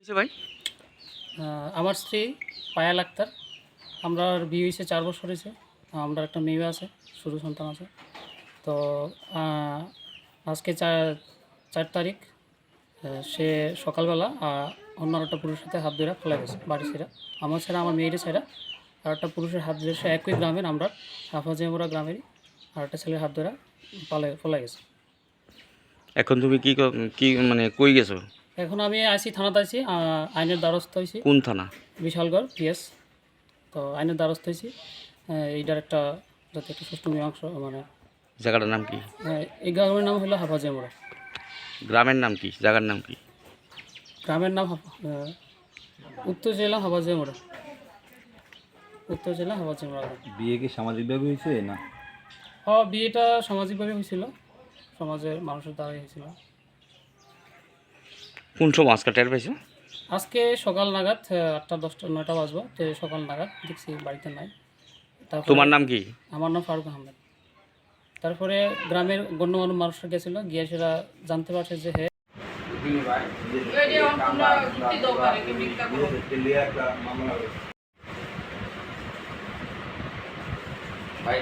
হয়েছে ভাই? আমার স্ত্রী পায়েল আক্তার। আমরার বিয়ে হয়েছে 4 বছর হয়েছে। আমরা একটা মেয়ে আছে, শুধু সন্তান আছে। তো আজকে 4 তারিখ সে সকালবেলা অন্য একটা পুরুষের সাথে হাত ধরে ফেলে গেছে বাড়ি ছেড়া। আমার ছেড়া, আমার মেয়ের ছেড়া আর একটা পুরুষের হাত ধরে, সে একই গ্রামের, আমরা হাফাজিয়ামুড়া গ্রামেরই, আর একটা ছেলের হাত ধরে ফেলে গেছে। এখন তুমি কি মানে কই গেছো? এখন আমি আইছি, থানাতে আইছি, আইনের দ্বারস্থ হয়েছি। কোন থানা? বিশালগড় পিএস। তো আইনের দ্বারস্থ হয়েছি এইটার একটা, যাতে একটা সুষ্ঠু মীমাংসা, মানে জায়গাটার নাম কি? এই গ্রামের নাম হলো হাফাজিয়ামুড়া। গ্রামের নাম কি? জায়গার নাম কি? গ্রামের নাম উত্তর জেলা হাফাজিয়ামুড়া। উত্তর জেলা হাফাজিয়ামুড়া। বিয়ে কি সামাজিকভাবে হয়েছে না? বিয়েটা সামাজিকভাবে হয়েছিল, সমাজের মানুষের দ্বারাই হয়েছিল। কোন সময় আজকে টের পাইছো? আজকে সকাল নাগাদ 8টা 10টা 9টা বাজবো, তো সকাল নাগাদ দেখছি বাড়িতে নাই। তোমার নাম কি? আমার নাম ফারুক আহমেদ। তারপরে গ্রামের গণ্যমান্য মানুষরা গেছিল, গিয়ে সেটা জানতে পারছে যে ভাই